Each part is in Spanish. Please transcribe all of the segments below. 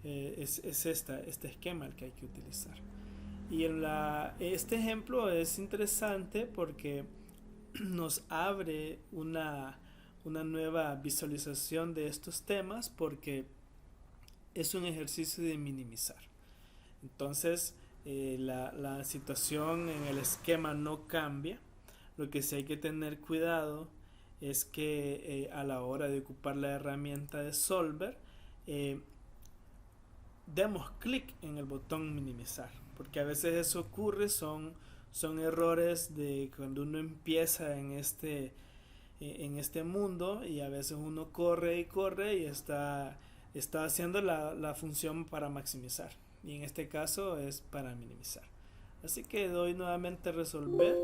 es este esquema el que hay que utilizar. Y este ejemplo es interesante porque nos abre una nueva visualización de estos temas, porque es un ejercicio de minimizar. Entonces, la situación en el esquema no cambia. Lo que sí hay que tener cuidado es que a la hora de ocupar la herramienta de Solver, eh, demos clic en el botón minimizar, porque a veces eso ocurre, son errores de cuando uno empieza en este mundo, y a veces uno corre y corre y está haciendo la función para maximizar, y en este caso es para minimizar. Así que doy nuevamente resolver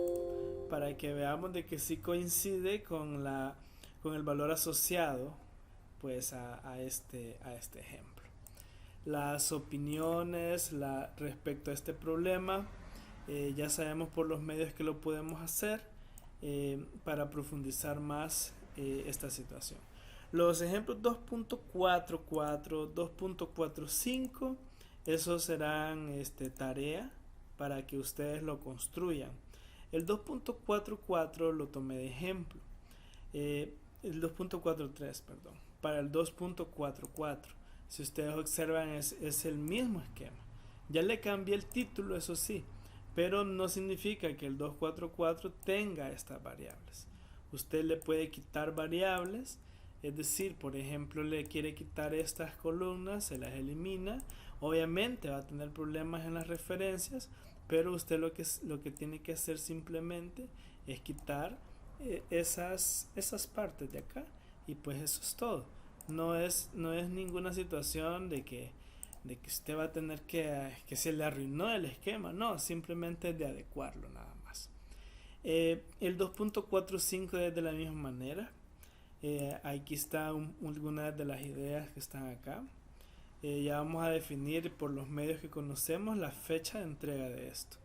para que veamos de que sí coincide con el valor asociado, pues a este ejemplo. Las opiniones respecto a este problema, ya sabemos por los medios que lo podemos hacer, para profundizar más esta situación. Los ejemplos 2.44, 2.45, esos serán tarea para que ustedes lo construyan. El 2.44 lo tomé de ejemplo. El 2.43, perdón. Para el 2.44, si ustedes observan, es el mismo esquema. Ya le cambié el título, eso sí, pero no significa que el 244 tenga estas variables. Usted le puede quitar variables, es decir, por ejemplo, le quiere quitar estas columnas, se las elimina. Obviamente va a tener problemas en las referencias, pero usted lo que tiene que hacer simplemente es quitar esas partes de acá, y pues eso es todo. No es ninguna situación de que usted va a tener que se le arruinó el esquema, no, simplemente es de adecuarlo nada más. El 2.45 es de la misma manera. Aquí está algunas de las ideas que están acá. Ya vamos a definir por los medios que conocemos la fecha de entrega de esto.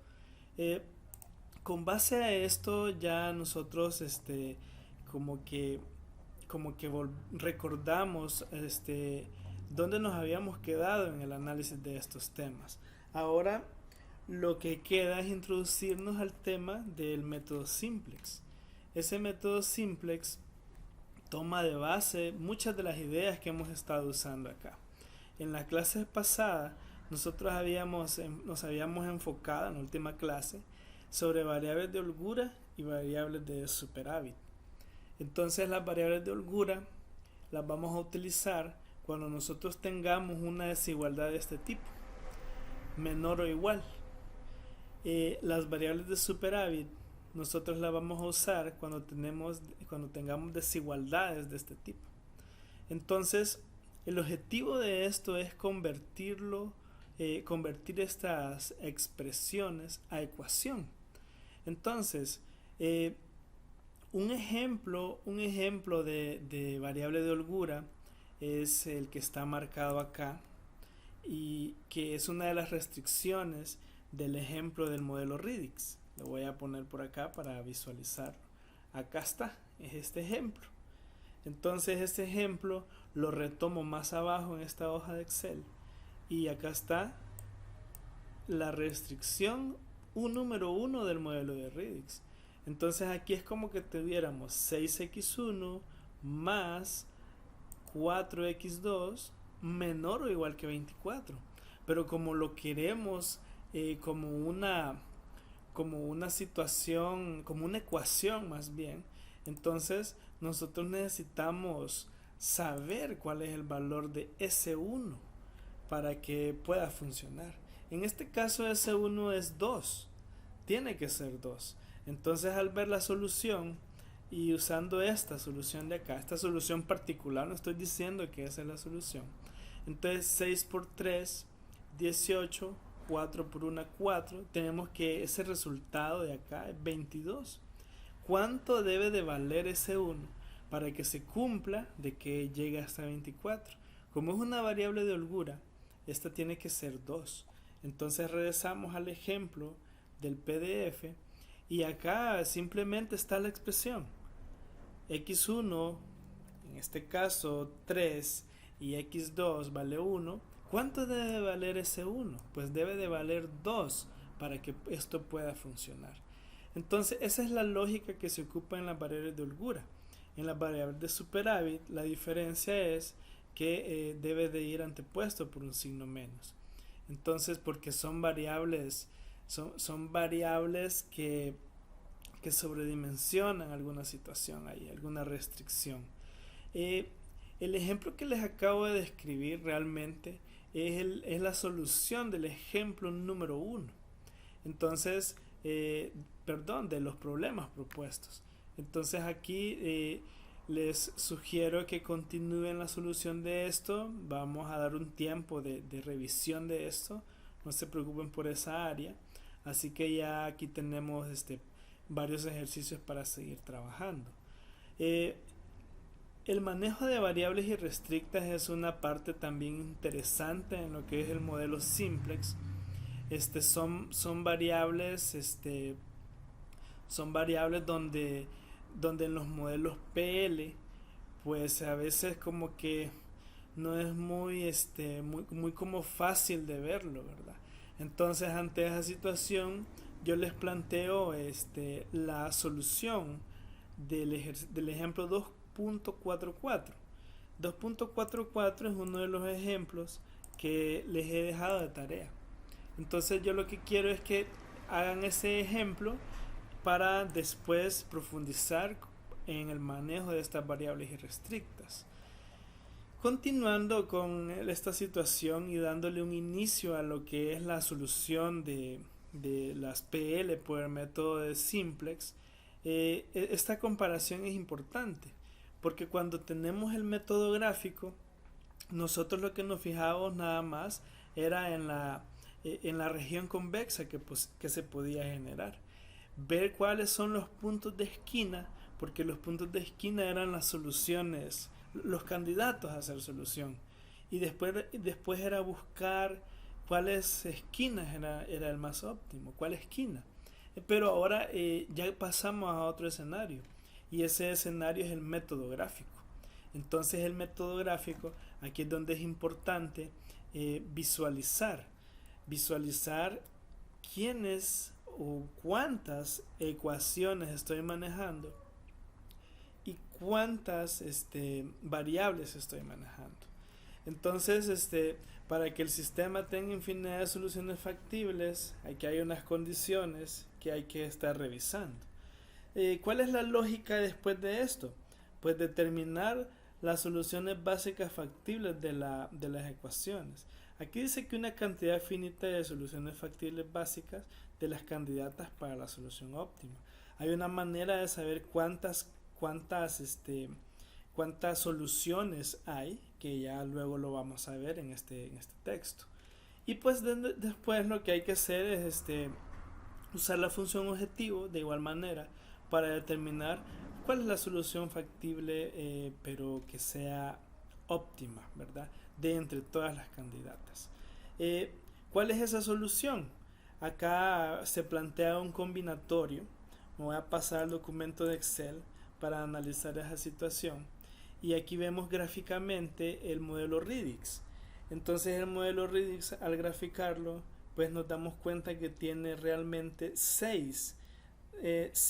Con base a esto ya nosotros como que recordamos dónde nos habíamos quedado en el análisis de estos temas. Ahora lo que queda es introducirnos al tema del método simplex. Ese método simplex toma de base muchas de las ideas que hemos estado usando acá. En la clase pasada nosotros nos habíamos enfocado en la última clase sobre variables de holgura y variables de superávit. Entonces las variables de holgura las vamos a utilizar cuando nosotros tengamos una desigualdad de este tipo, menor o igual. Las variables de superávit nosotros las vamos a usar cuando tengamos desigualdades de este tipo. Entonces el objetivo de esto es convertir estas expresiones a ecuación. Entonces, un ejemplo de variable de holgura es el que está marcado acá, y que es una de las restricciones del ejemplo del modelo Ridix. Lo voy a poner por acá para visualizar. Acá está, es este ejemplo. Entonces este ejemplo lo retomo más abajo en esta hoja de Excel, y acá está la restricción número 1 del modelo de Ridix. Entonces aquí es como que tuviéramos 6x1 más 4x2 menor o igual que 24. Pero como lo queremos como una situación, como una ecuación más bien, entonces nosotros necesitamos saber cuál es el valor de S1 para que pueda funcionar. En este caso S1 es 2, tiene que ser 2. Entonces al ver la solución y usando esta solución de acá, esta solución particular, no estoy diciendo que esa es la solución. Entonces 6 por 3, 18, 4 por 1, 4. Tenemos que ese resultado de acá es 22. ¿Cuánto debe de valer ese 1 para que se cumpla de que llegue hasta 24? Como es una variable de holgura, esta tiene que ser 2. Entonces regresamos al ejemplo del PDF, y acá simplemente está la expresión x1, en este caso 3, y x2 vale 1. ¿Cuánto debe valer ese 1? Pues debe de valer 2 para que esto pueda funcionar. Entonces esa es la lógica que se ocupa en las variables de holgura. En las variables de superávit la diferencia es que debe de ir antepuesto por un signo menos. Entonces, porque son variables, son variables que sobredimensionan alguna situación ahí, alguna restricción. El ejemplo que les acabo de describir realmente es la solución del ejemplo número 1. Entonces, de los problemas propuestos. Entonces aquí les sugiero que continúen la solución de esto. Vamos a dar un tiempo de revisión de esto. No se preocupen por esa área. Así que ya aquí tenemos varios ejercicios para seguir trabajando. El manejo de variables irrestrictas es una parte también interesante en lo que es el modelo simplex. Son variables donde en los modelos PL pues a veces como que no es muy como fácil de verlo, ¿verdad? Entonces ante esa situación yo les planteo la solución del ejemplo 2.44. 2.44 es uno de los ejemplos que les he dejado de tarea. Entonces yo lo que quiero es que hagan ese ejemplo para después profundizar en el manejo de estas variables irrestrictas. Continuando con esta situación y dándole un inicio a lo que es la solución de las PL por el método de simplex, esta comparación es importante porque cuando tenemos el método gráfico, nosotros lo que nos fijábamos nada más era en la región convexa que se podía generar. Ver cuáles son los puntos de esquina, porque los puntos de esquina eran las soluciones, los candidatos a hacer solución. Y después era buscar cuáles esquinas era el más óptimo, cuál esquina. Pero ahora ya pasamos a otro escenario, y ese escenario es el método gráfico. Entonces el método gráfico, aquí es donde es importante visualizar quiénes o cuántas ecuaciones estoy manejando y cuántas variables estoy manejando. Entonces, para que el sistema tenga infinidad de soluciones factibles, aquí hay unas condiciones que hay que estar revisando. ¿Cuál es la lógica después de esto? Pues determinar las soluciones básicas factibles de las ecuaciones. Aquí dice que una cantidad finita de soluciones factibles básicas de las candidatas para la solución óptima. Hay una manera de saber cuántas soluciones hay, que ya luego lo vamos a ver en este texto. Y pues después lo que hay que hacer es usar la función objetivo de igual manera para determinar cuál es la solución factible pero que sea óptima, ¿verdad? De entre todas las candidatas. ¿Cuál es esa solución? Acá se plantea un combinatorio. Me voy a pasar al documento de Excel para analizar esa situación. Y aquí vemos gráficamente el modelo Ridix. Entonces el modelo Ridix, al graficarlo, pues nos damos cuenta que tiene realmente 6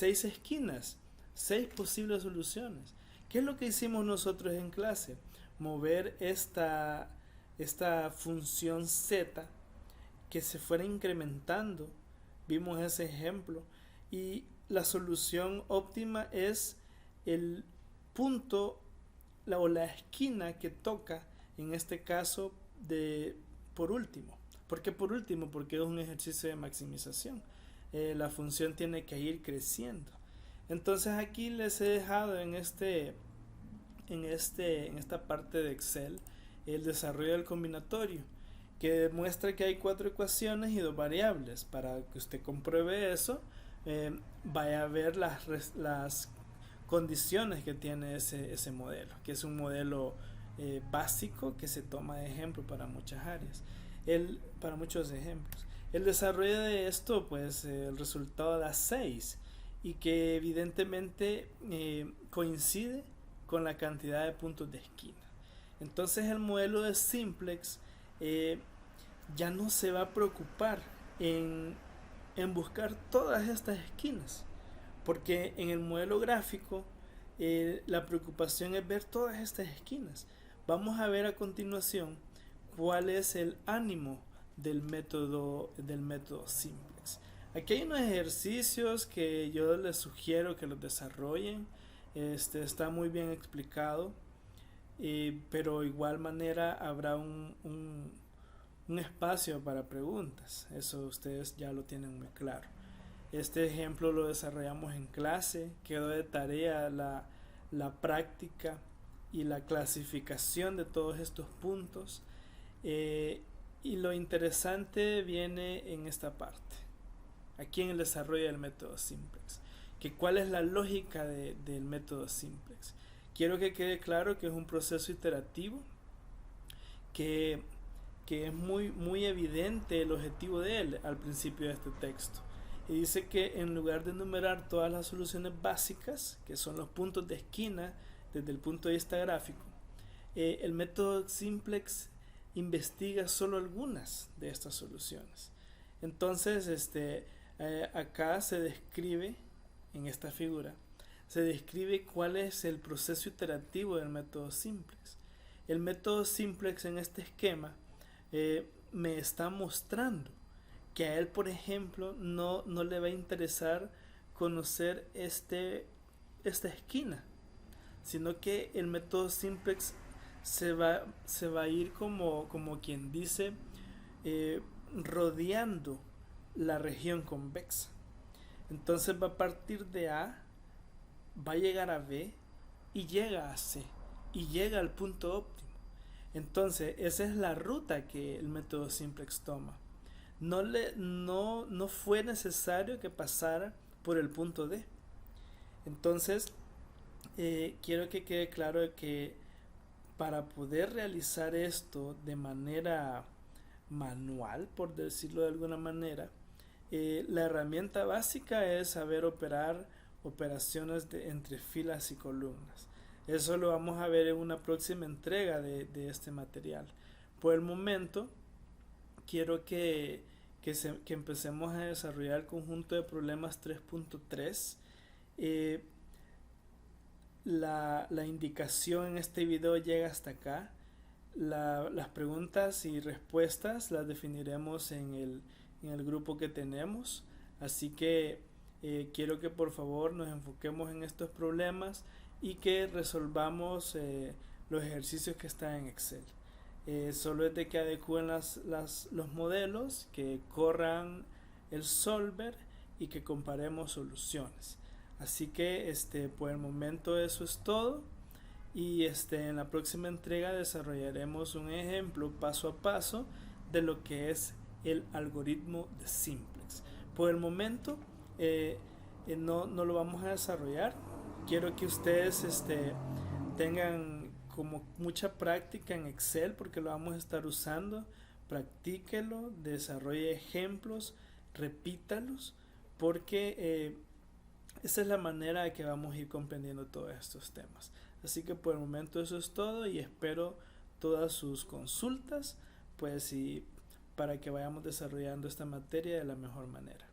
esquinas, 6 posibles soluciones. ¿Qué es lo que hicimos nosotros en clase? Mover esta función z que se fuera incrementando. Vimos ese ejemplo y la solución óptima es el punto o la esquina que toca en este caso por último. ¿Por qué por último? Porque es un ejercicio de maximización. La función tiene que ir creciendo. Entonces aquí les he dejado en esta parte de Excel el desarrollo del combinatorio, que demuestra que hay 4 ecuaciones y 2 variables. Para que usted compruebe eso, vaya a ver las condiciones que tiene ese modelo, que es un modelo básico que se toma de ejemplo para muchas áreas, para muchos ejemplos. El desarrollo de esto, pues el resultado da 6 y que evidentemente coincide con la cantidad de puntos de esquina. Entonces el modelo de simplex eh, ya no se va a preocupar en buscar todas estas esquinas, porque en el modelo gráfico la preocupación es ver todas estas esquinas. Vamos a ver a continuación cuál es el ánimo del método simplex. Aquí hay unos ejercicios que yo les sugiero que los desarrollen. Está muy bien explicado, pero igual manera habrá un espacio para preguntas. Eso ustedes ya lo tienen muy claro. Este ejemplo lo desarrollamos en clase, quedó de tarea la práctica y la clasificación de todos estos puntos. Y lo interesante viene en esta parte, aquí en el desarrollo del método simplex, que cuál es la lógica del método simplex. Quiero que quede claro que es un proceso iterativo, que es muy evidente el objetivo de él al principio de este texto. Y dice que en lugar de enumerar todas las soluciones básicas, que son los puntos de esquina desde el punto de vista gráfico, el método simplex investiga solo algunas de estas soluciones. Entonces, acá se describe, en esta figura, se describe cuál es el proceso iterativo del método simplex. El método simplex en este esquema me está mostrando que a él, por ejemplo, no le va a interesar conocer esta esquina, sino que el método simplex se va a ir como quien dice, rodeando la región convexa. Entonces va a partir de A, va a llegar a B y llega a C y llega al punto óptimo. Entonces esa es la ruta que el método simplex toma. No fue necesario que pasara por el punto D. Entonces quiero que quede claro que para poder realizar esto de manera manual, por decirlo de alguna manera, la herramienta básica es saber operar operaciones entre filas y columnas. Eso lo vamos a ver en una próxima entrega de este material. Por el momento, quiero que empecemos a desarrollar el conjunto de problemas 3.3. La indicación en este video llega hasta acá. Las preguntas y respuestas las definiremos en el grupo que tenemos. Así que quiero que por favor nos enfoquemos en estos problemas y que resolvamos los ejercicios que están en Excel. Solo es de que adecúen los modelos, que corran el solver y que comparemos soluciones. Así que por el momento eso es todo, y en la próxima entrega desarrollaremos un ejemplo paso a paso de lo que es el algoritmo de simplex. Por el momento no lo vamos a desarrollar. Quiero que ustedes tengan como mucha práctica en Excel, porque lo vamos a estar usando. Practíquelo, desarrolle ejemplos, repítalos, porque esa es la manera de que vamos a ir comprendiendo todos estos temas. Así que por el momento eso es todo, y espero todas sus consultas, pues, y para que vayamos desarrollando esta materia de la mejor manera.